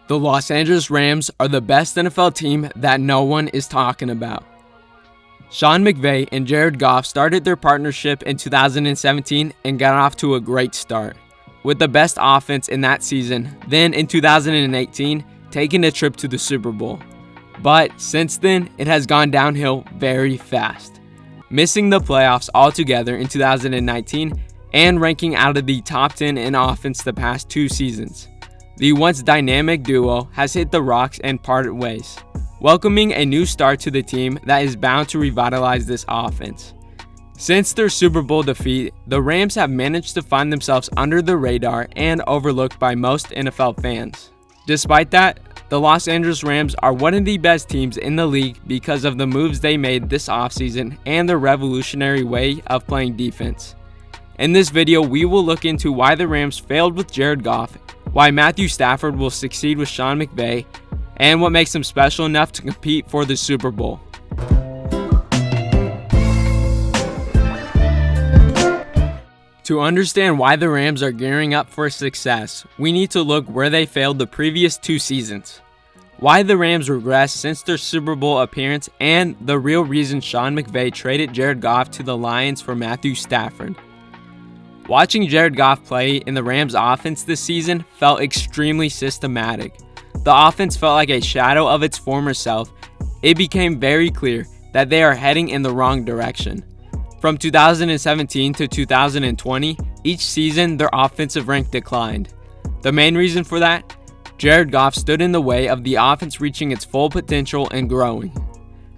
The Los Angeles Rams are the best NFL team that no one is talking about. Sean McVay and Jared Goff started their partnership in 2017 and got off to a great start, with the best offense in that season, then in 2018, taking a trip to the Super Bowl. But since then, it has gone downhill very fast, missing the playoffs altogether in 2019 and ranking out of the top 10 in offense the past 2 seasons. The once dynamic duo has hit the rocks and parted ways, welcoming a new start to the team that is bound to revitalize this offense. Since their Super Bowl defeat, the Rams have managed to find themselves under the radar and overlooked by most NFL fans. Despite that, the Los Angeles Rams are one of the best teams in the league because of the moves they made this offseason and their revolutionary way of playing defense. In this video, we will look into why the Rams failed with Jared Goff, why Matthew Stafford will succeed with Sean McVay, and what makes them special enough to compete for the Super Bowl. To understand why the Rams are gearing up for success, we need to look where they failed the previous 2 seasons, why the Rams regressed since their Super Bowl appearance, and the real reason Sean McVay traded Jared Goff to the Lions for Matthew Stafford. Watching Jared Goff play in the Rams offense this season felt extremely systematic. The offense felt like a shadow of its former self. It became very clear that they are heading in the wrong direction. From 2017 to 2020, each season their offensive rank declined. The main reason for that? Jared Goff stood in the way of the offense reaching its full potential and growing.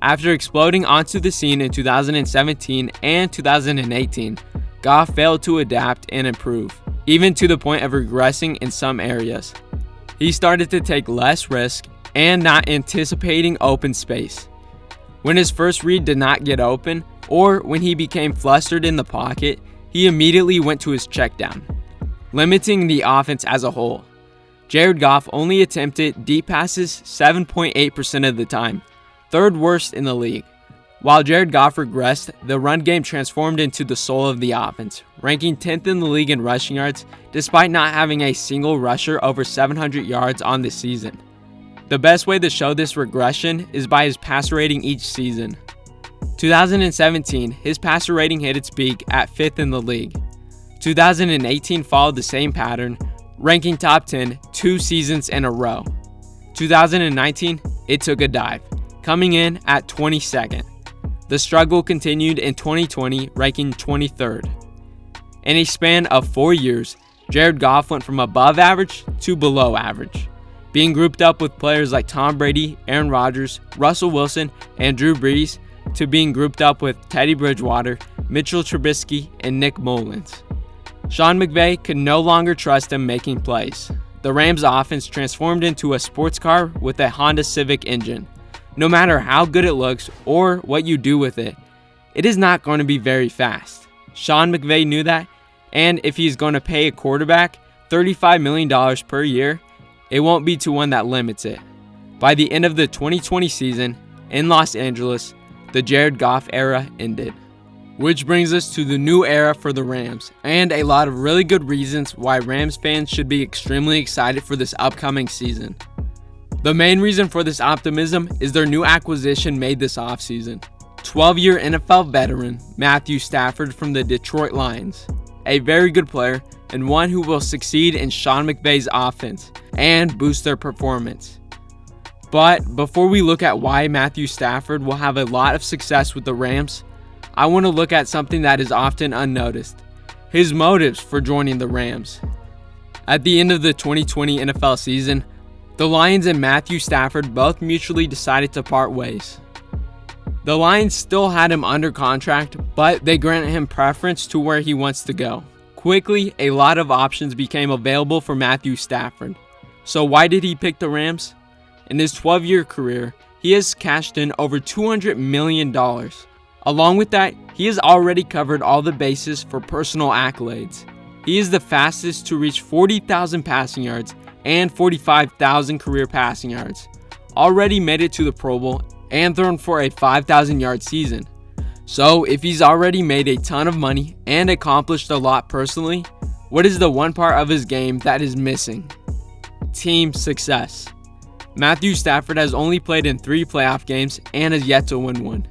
After exploding onto the scene in 2017 and 2018, Goff failed to adapt and improve, even to the point of regressing in some areas. He started to take less risk and not anticipating open space. When his first read did not get open, or when he became flustered in the pocket, he immediately went to his check down, limiting the offense as a whole. Jared Goff only attempted deep passes 7.8% of the time, third worst in the league. While Jared Goff regressed, the run game transformed into the soul of the offense, ranking 10th in the league in rushing yards despite not having a single rusher over 700 yards on the season. The best way to show this regression is by his passer rating each season. 2017, his passer rating hit its peak at 5th in the league. 2018 followed the same pattern, ranking top 10 2 seasons in a row. 2019, it took a dive, coming in at 22nd. The struggle continued in 2020, ranking 23rd. In a span of 4 years, Jared Goff went from above average to below average, being grouped up with players like Tom Brady, Aaron Rodgers, Russell Wilson, and Drew Brees, to being grouped up with Teddy Bridgewater, Mitchell Trubisky, and Nick Mullins. Sean McVay could no longer trust him making plays. The Rams' offense transformed into a sports car with a Honda Civic engine. No matter how good it looks or what you do with it, it is not going to be very fast. Sean McVay knew that, and if he's going to pay a quarterback $35 million per year, it won't be to one that limits it. By the end of the 2020 season in Los Angeles, the Jared Goff era ended. Which brings us to the new era for the Rams, and a lot of really good reasons why Rams fans should be extremely excited for this upcoming season. The main reason for this optimism is their new acquisition made this offseason. 12-year NFL veteran Matthew Stafford from the Detroit Lions, a very good player and one who will succeed in Sean McVay's offense and boost their performance. But before we look at why Matthew Stafford will have a lot of success with the Rams, I want to look at something that is often unnoticed: his motives for joining the Rams. At the end of the 2020 NFL season, the Lions and Matthew Stafford both mutually decided to part ways. The Lions still had him under contract, but they granted him preference to where he wants to go. Quickly, a lot of options became available for Matthew Stafford. So why did he pick the Rams? In his 12-year career, he has cashed in over $200 million. Along with that, he has already covered all the bases for personal accolades. He is the fastest to reach 40,000 passing yards and 45,000 career passing yards, already made it to the Pro Bowl, and thrown for a 5,000-yard season. So if he's already made a ton of money and accomplished a lot personally, what is the one part of his game that is missing? Team success. Matthew Stafford has only played in 3 playoff games and has yet to win one.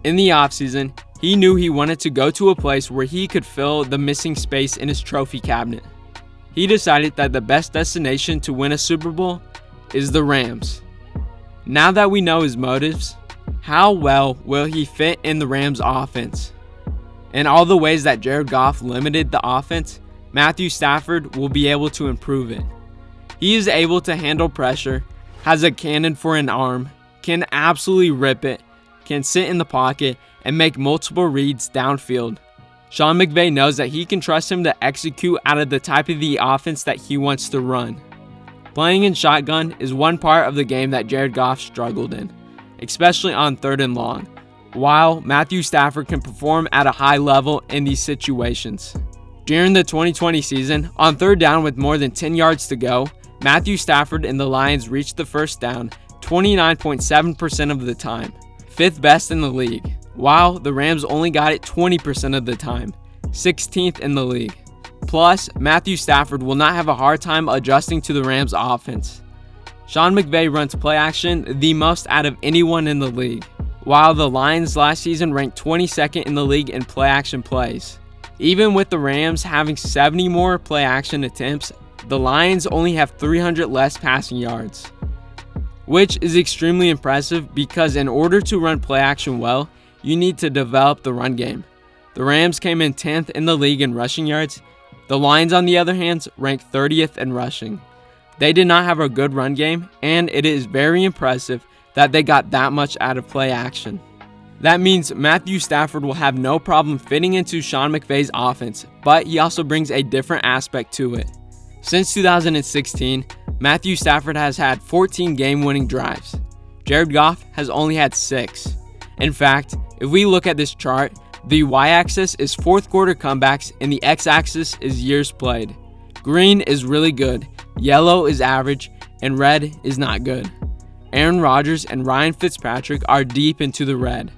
In the offseason, he knew he wanted to go to a place where he could fill the missing space in his trophy cabinet. He decided that the best destination to win a Super Bowl is the Rams. Now that we know his motives, how well will he fit in the Rams offense? In all the ways that Jared Goff limited the offense, Matthew Stafford will be able to improve it. He is able to handle pressure, has a cannon for an arm, can absolutely rip it, can sit in the pocket, and make multiple reads downfield. Sean McVay knows that he can trust him to execute out of the type of the offense that he wants to run. Playing in shotgun is one part of the game that Jared Goff struggled in, especially on 3rd and long, while Matthew Stafford can perform at a high level in these situations. During the 2020 season, on 3rd down with more than 10 yards to go, Matthew Stafford and the Lions reached the first down 29.7% of the time, 5th best in the league, while the Rams only got it 20% of the time, 16th in the league. Plus, Matthew Stafford will not have a hard time adjusting to the Rams' offense. Sean McVay runs play action the most out of anyone in the league, while the Lions last season ranked 22nd in the league in play action plays. Even with the Rams having 70 more play action attempts, the Lions only have 300 less passing yards, which is extremely impressive because in order to run play action well, you need to develop the run game. The Rams came in 10th in the league in rushing yards. The Lions, on the other hand, ranked 30th in rushing. They did not have a good run game, and it is very impressive that they got that much out of play action. That means Matthew Stafford will have no problem fitting into Sean McVay's offense, but he also brings a different aspect to it. Since 2016, Matthew Stafford has had 14 game-winning drives. Jared Goff has only had 6. In fact, if we look at this chart, the y-axis is 4th quarter comebacks and the x-axis is years played. Green is really good, yellow is average, and red is not good. Aaron Rodgers and Ryan Fitzpatrick are deep into the red.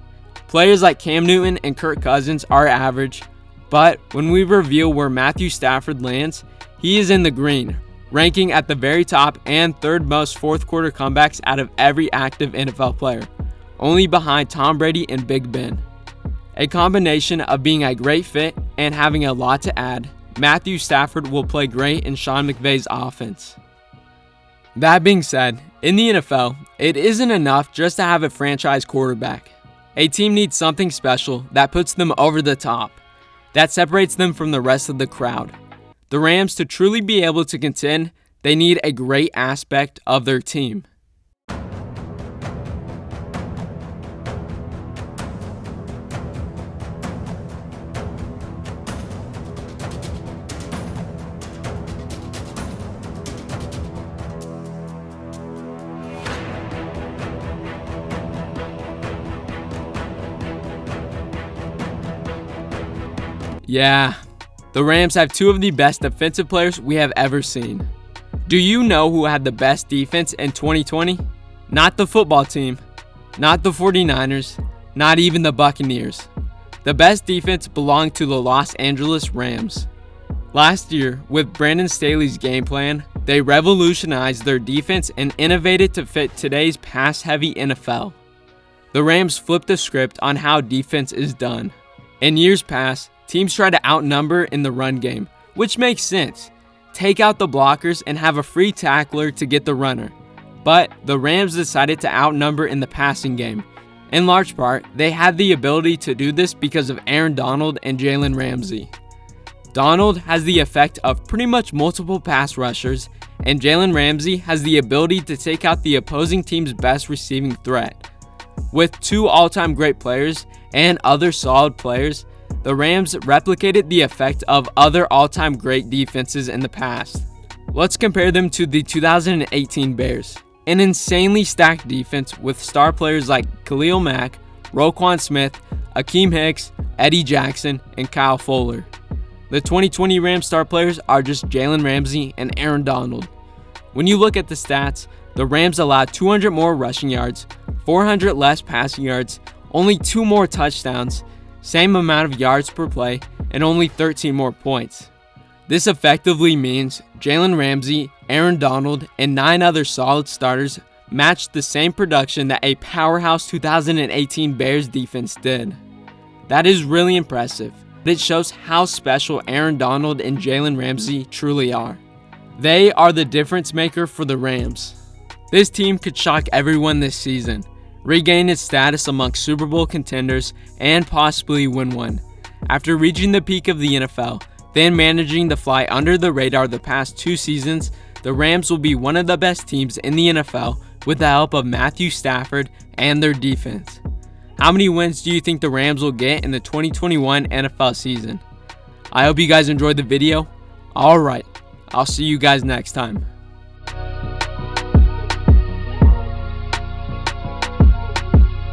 Players like Cam Newton and Kirk Cousins are average, but when we reveal where Matthew Stafford lands, he is in the green, ranking at the very top and 3rd most 4th quarter comebacks out of every active NFL player, only behind Tom Brady and Big Ben. A combination of being a great fit and having a lot to add, Matthew Stafford will play great in Sean McVay's offense. That being said, in the NFL, it isn't enough just to have a franchise quarterback. A team needs something special that puts them over the top, that separates them from the rest of the crowd. The Rams, to truly be able to contend, they need a great aspect of their team. Yeah, the Rams have 2 of the best defensive players we have ever seen. Do you know who had the best defense in 2020? Not the football team, not the 49ers, not even the Buccaneers. The best defense belonged to the Los Angeles Rams. Last year, with Brandon Staley's game plan, they revolutionized their defense and innovated to fit today's pass-heavy NFL. The Rams flipped the script on how defense is done. In years past, teams try to outnumber in the run game, which makes sense. Take out the blockers and have a free tackler to get the runner. But the Rams decided to outnumber in the passing game. In large part, they had the ability to do this because of Aaron Donald and Jalen Ramsey. Donald has the effect of pretty much multiple pass rushers, and Jalen Ramsey has the ability to take out the opposing team's best receiving threat. With 2 all-time great players and other solid players, the Rams replicated the effect of other all-time great defenses in the past. Let's compare them to the 2018 Bears, an insanely stacked defense with star players like Khalil Mack, Roquan Smith, Akeem Hicks, Eddie Jackson, and Kyle Fuller. The 2020 Rams star players are just Jalen Ramsey and Aaron Donald. When you look at the stats, the Rams allowed 200 more rushing yards, 400 less passing yards, only 2 more touchdowns, same amount of yards per play, and only 13 more points. This effectively means Jalen Ramsey, Aaron Donald, and 9 other solid starters matched the same production that a powerhouse 2018 Bears defense did. That is really impressive. It shows how special Aaron Donald and Jalen Ramsey truly are. They are the difference maker for the Rams. This team could shock everyone this season, regain its status amongst Super Bowl contenders, and possibly win one. After reaching the peak of the NFL, then managing to fly under the radar the past 2 seasons, the Rams will be one of the best teams in the NFL with the help of Matthew Stafford and their defense. How many wins do you think the Rams will get in the 2021 NFL season? I hope you guys enjoyed the video. Alright, I'll see you guys next time.